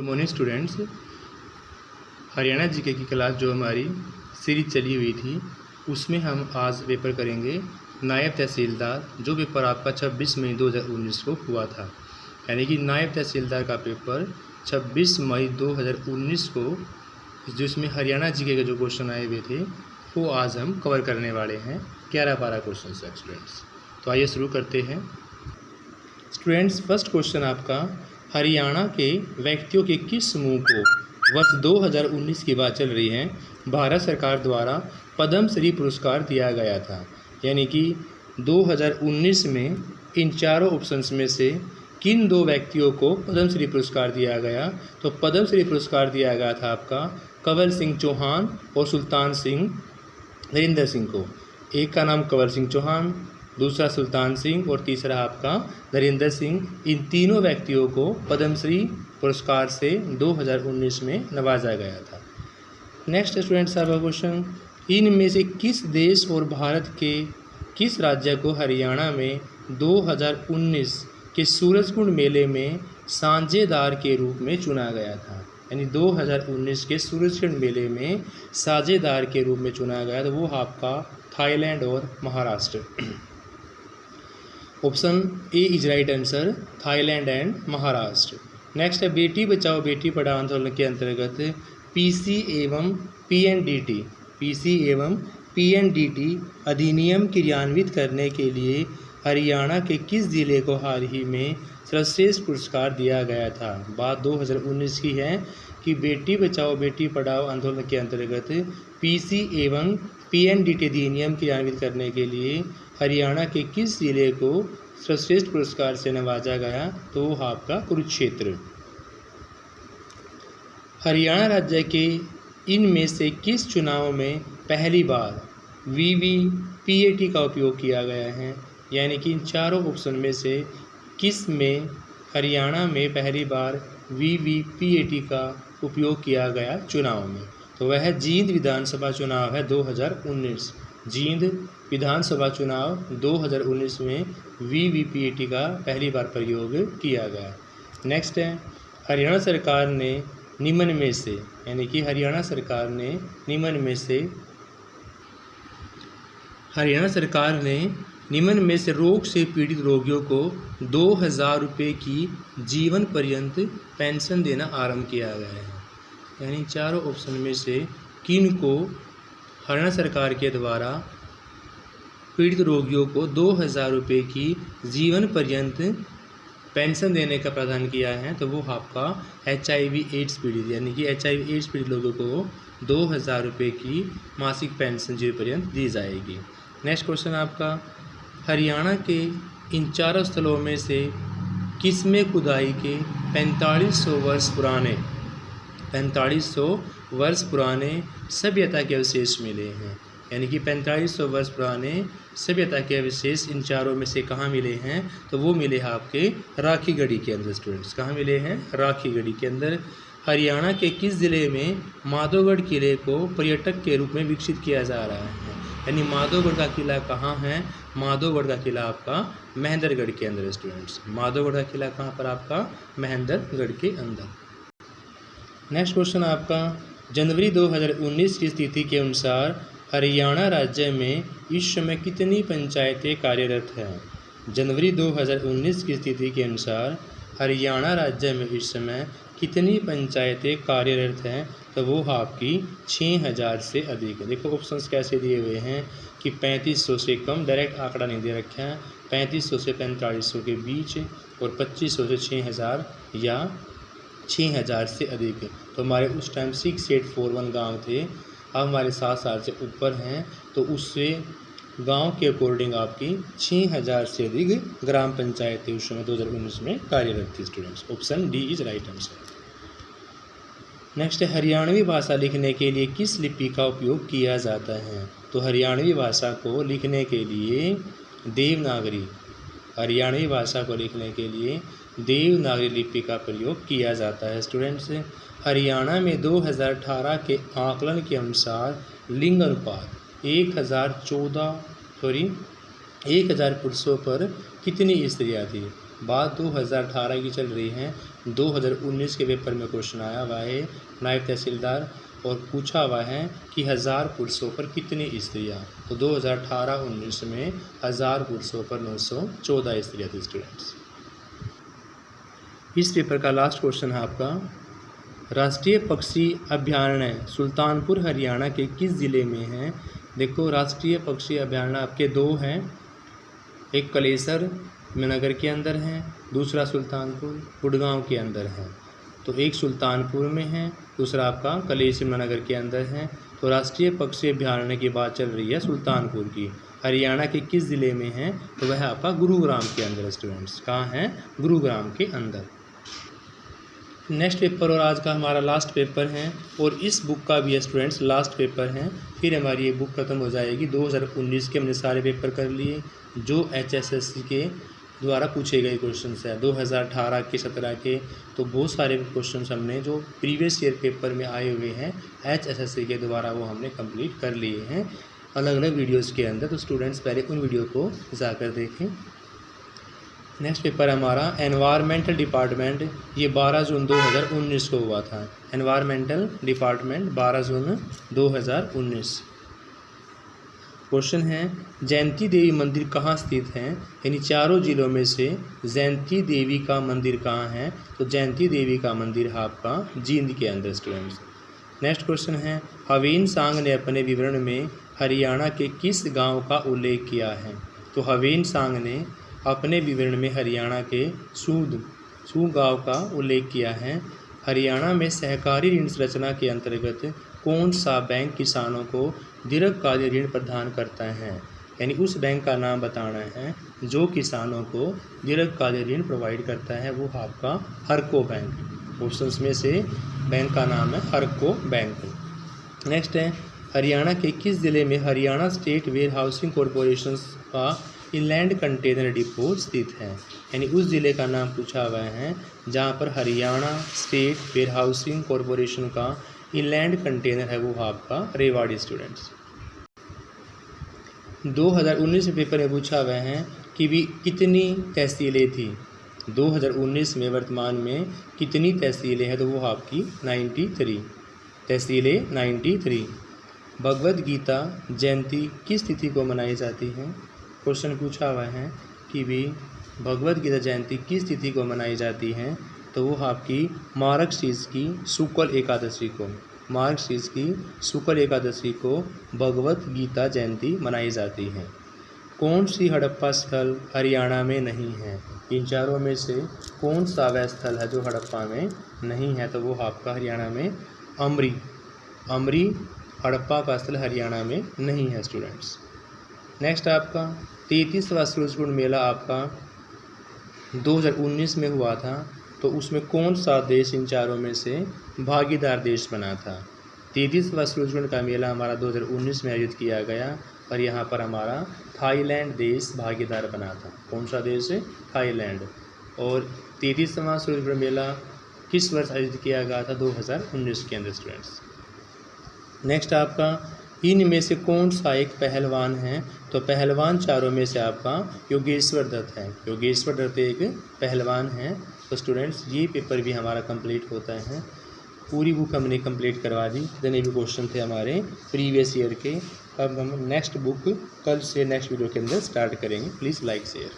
Good morning students. Haryana GK की class जो हमारी सीरीज चली हुई थी उसमें हम आज पेपर करेंगे नायब तहसीलदार, जो पेपर आपका 26 मई 2019 को हुआ था। यानी कि नायब तहसीलदार का पेपर 26 मई 2019 को, जिसमें हरियाणा जीके के जो क्वेश्चन आए हुए थे वो आज हम कवर करने वाले हैं। 11-12 क्वेश्चन है स्टूडेंट्स। तो आइए शुरू करते हैं स्टूडेंट्स। फर्स्ट क्वेश्चन आपका, हरियाणा के व्यक्तियों के किस समूह को वर्ष 2019 की बात चल रही है भारत सरकार द्वारा पद्मश्री पुरस्कार दिया गया था। यानी कि 2019 में इन चारों ऑप्शंस में से किन दो व्यक्तियों को पद्मश्री पुरस्कार दिया गया? तो पद्मश्री पुरस्कार दिया गया था आपका कंवर सिंह चौहान और सुल्तान सिंह नरेंद्र सिंह को। एक का नाम कंवर सिंह चौहान, दूसरा सुल्तान सिंह और तीसरा आपका नरेंद्र सिंह। इन तीनों व्यक्तियों को पद्मश्री पुरस्कार से 2019 में नवाजा गया था। नेक्स्ट स्टूडेंट्स आपका क्वेश्चन, इनमें से किस देश और भारत के किस राज्य को हरियाणा में 2019 के सूरजकुंड मेले में साझेदार के रूप में चुना गया था? यानी 2019 के सूरजकुंड मेले में साझेदार के रूप में चुना गया था, वो आपका थाईलैंड और Maharashtra. Option A is right answer, Thailand and Maharashtra. Next है, बेटी बचाओ बेटी पढ़ाओ आंदोलन के अंतर्गत पीसी एवं पीएनडीटी अधिनियम क्रियान्वित करने के लिए हरियाणा के किस जिले को हाल ही में सर्वश्रेष्ठ पुरस्कार दिया गया था? बात 2019 की है कि बेटी बचाओ बेटी पढ़ाओ आंदोलन के अंतर्गत पीसी एवं पीएनडीटी अधिनियम क्रियान्वित करने के लिए हरियाणा के किस जिले को सर्वश्रेष्ठ पुरस्कार से नवाजा गया? तो वो आपका कुरुक्षेत्र। हरियाणा राज्य के इनमें से किस चुनाव में पहली बार वीवीपीएटी का उपयोग किया गया है? यानी कि इन चारों ऑप्शन में से किस में हरियाणा में पहली बार वीवीपीएटी का उपयोग किया गया चुनाव में? तो वह जींद विधानसभा चुनाव है 2019। जींद विधानसभा चुनाव 2019 में वीवीपीएटी का पहली बार प्रयोग किया गया। नेक्स्ट है, हरियाणा सरकार ने निम्न में से, यानी कि हरियाणा सरकार ने निम्न में से रोग से पीड़ित रोगियों को 2000 रुपये की जीवन पर्यंत पेंशन देना आरंभ किया गया है। यानी चारों ऑप्शन में से किन को हरियाणा सरकार के द्वारा पीड़ित रोगियों को 2000 रुपये की जीवन पर्यंत पेंशन देने का प्रावधान किया है? तो वो आपका HIV एड्स पीड़ित, यानी कि HIV एड्स पीड़ित लोगों को 2000 रुपये की मासिक पेंशन जीवन पर्यंत दी जाएगी। नेक्स्ट क्वेश्चन आपका, हरियाणा के इन चारों स्थलों में से किसमें खुदाई के 4500 वर्ष पुराने सभ्यता के अवशेष मिले हैं? यानी कि 4500 वर्ष पुराने सभ्यता के अवशेष इन चारों में से कहाँ मिले हैं? तो वो मिले हैं आपके राखीगढ़ी के अंदर। स्टूडेंट्स, कहाँ मिले हैं? राखीगढ़ी के अंदर। हरियाणा के किस ज़िले में माधोगढ़ किले को पर्यटक के रूप में विकसित किया जा रहा है? यानी माधोगढ़ का किला कहाँ है? माधोगढ़ का किला आपका महेंद्रगढ़ के अंदर। स्टूडेंट्स, माधोगढ़ का किला कहाँ पर? आपका महेंद्रगढ़ के अंदर। नेक्स्ट क्वेश्चन आपका, जनवरी 2019 की स्थिति के अनुसार हरियाणा राज्य में इस समय कितनी पंचायतें कार्यरत हैं? जनवरी 2019 की स्थिति के अनुसार हरियाणा राज्य में इस समय कितनी पंचायतें कार्यरत हैं? तो वो आपकी 6000 से अधिक है। देखो ऑप्शंस कैसे दिए हुए हैं कि 3500 से कम, डायरेक्ट आंकड़ा नहीं दे रखा है, 3500 से 4500 के बीच, और 2500 से 6000 या 6000 से अधिक। तो हमारे उस टाइम 6841 गांव थे, अब हमारे 7000 से ऊपर हैं, तो उससे गांव के अकॉर्डिंग आपकी 6000 से अधिक ग्राम पंचायतें उस समय 2019 में कार्यरत थी। Students, option D is right answer. Next है, हरियाणवी भाषा लिखने के लिए किस लिपि का उपयोग किया जाता है? तो हरियाणवी भाषा को लिखने के लिए देवनागरी, हरियाणवी भाषा को लिखने के लिए देवनागरी लिपि का प्रयोग किया जाता है। स्टूडेंट्स, हरियाणा में 2018 के आकलन के अनुसार लिंग अनुपात 1000 पुरुषों पर कितनी स्त्रियां थी? बात 2018 की चल रही है। 2019 के पेपर में क्वेश्चन आया हुआ है नायब तहसीलदार, और पूछा हुआ है कि 1000 पुरुषों पर कितनी स्त्रियाँ। तो 2018-19 में 1000 पुरुषों पर 914 स्त्रियाँ थी स्टूडेंट्स। इस पेपर का लास्ट क्वेश्चन है आपका, राष्ट्रीय पक्षी अभयारण्य सुल्तानपुर हरियाणा के किस ज़िले में है। देखो राष्ट्रीय पक्षी अभयारण्य आपके दो हैं, एक कलेसर नगर के अंदर है, दूसरा सुल्तानपुर गुड़गांव के अंदर है। तो एक सुल्तानपुर में है, दूसरा आपका कलेसर नगर के अंदर है। तो राष्ट्रीय पक्षी अभयारण्य की बात चल रही है सुल्तानपुर की, हरियाणा के किस ज़िले में है, तो वह आपका गुरुग्राम के अंदर स्टूडेंट्स। कहाँ है, गुरुग्राम के अंदर। नेक्स्ट पेपर और आज का हमारा लास्ट पेपर है, और इस बुक का भी स्टूडेंट्स लास्ट पेपर है, फिर हमारी ये बुक खत्म हो जाएगी। 2019 के हमने सारे पेपर कर लिए जो HSSC के द्वारा पूछे गए क्वेश्चंस हैं। 2018 के 17 के तो बहुत सारे क्वेश्चंस हमने जो प्रीवियस ईयर पेपर में आए हुए हैं HSSC के द्वारा वो हमने कंप्लीट कर लिए हैं अलग अलग वीडियोस के अंदर। तो स्टूडेंट्स पहले उन वीडियो को जाकर देखें। नेक्स्ट पेपर हमारा एनवायरमेंटल डिपार्टमेंट, ये 12 जून 2019 को हुआ था। एनवायरमेंटल डिपार्टमेंट 12 जून 2019। क्वेश्चन है जयंती देवी मंदिर कहाँ स्थित है, यानी चारों जिलों में से जयंती देवी का मंदिर कहाँ है, तो जयंती देवी का मंदिर है आपका जींद के अंदर स्टूडेंट्स। नेक्स्ट क्वेश्चन है हवीन सांग ने अपने विवरण में हरियाणा के किस गांव का उल्लेख किया है, तो हवीन सांग ने अपने विवरण में हरियाणा के सूद गांव का उल्लेख किया है। हरियाणा में सहकारी ऋण संरचना के अंतर्गत कौन सा बैंक किसानों को दीर्घकालीन ऋण प्रदान करता है, यानी उस बैंक का नाम बताना है जो किसानों को दीर्घकालीन ऋण प्रोवाइड करता है, वो आपका हरको बैंक। ऑप्शंस में से बैंक का नाम है हरको बैंक। नेक्स्ट है हरियाणा के किस ज़िले में Haryana state warehousing corporation का इनलैंड कंटेनर डिपो स्थित है, यानी उस ज़िले का नाम पूछा हुआ है जहाँ पर Haryana state warehousing corporation का इनलैंड कंटेनर है, वो आपका रेवाड़ी स्टूडेंट्स। 2019 में पेपर में पूछा हुआ है कि भी कितनी तहसीलें थी 2019 में, वर्तमान में कितनी तहसीलें हैं, तो वो आपकी 93 तहसीलें 93। भगवद गीता जयंती किस तिथि को मनाई जाती है, क्वेश्चन पूछा हुआ है कि भी भगवद गीता जयंती किस तिथि को मनाई जाती है, तो वो आपकी मार्गशीर्ष की शुक्ल एकादशी को, मार्गशीर्ष की शुक्ल एकादशी को भगवद गीता जयंती मनाई जाती है। कौन सी हड़प्पा स्थल हरियाणा में नहीं है, इन चारों में से कौन सा वह स्थल है जो हड़प्पा में नहीं है, तो वो आपका हरियाणा में अमरी हड़प्पा का स्थल हरियाणा में नहीं है स्टूडेंट्स। नेक्स्ट आपका 33वां सूरजकुंड मेला आपका 2019 में हुआ था, तो उसमें कौन सा देश इन चारों में से भागीदार देश बना था। 33वां सूरजकुंड का मेला हमारा 2019 में आयोजित किया गया और यहाँ पर हमारा थाईलैंड देश भागीदार बना था। कौन सा देश है, थाईलैंड। और 33वां सूरजकुंड मेला किस वर्ष आयोजित किया गया था, 2019 के अंदर स्टूडेंट्स। नेक्स्ट आपका इनमें से कौन सा एक पहलवान है, तो पहलवान चारों में से आपका योगेश्वर दत्त है। योगेश्वर दत्त एक पहलवान है। तो स्टूडेंट्स ये पेपर भी हमारा कंप्लीट होता है। पूरी बुक हमने कंप्लीट करवा दी, जितने भी क्वेश्चन थे हमारे प्रीवियस ईयर के। अब हम नेक्स्ट बुक कल से नेक्स्ट वीडियो के अंदर स्टार्ट करेंगे। Please like share.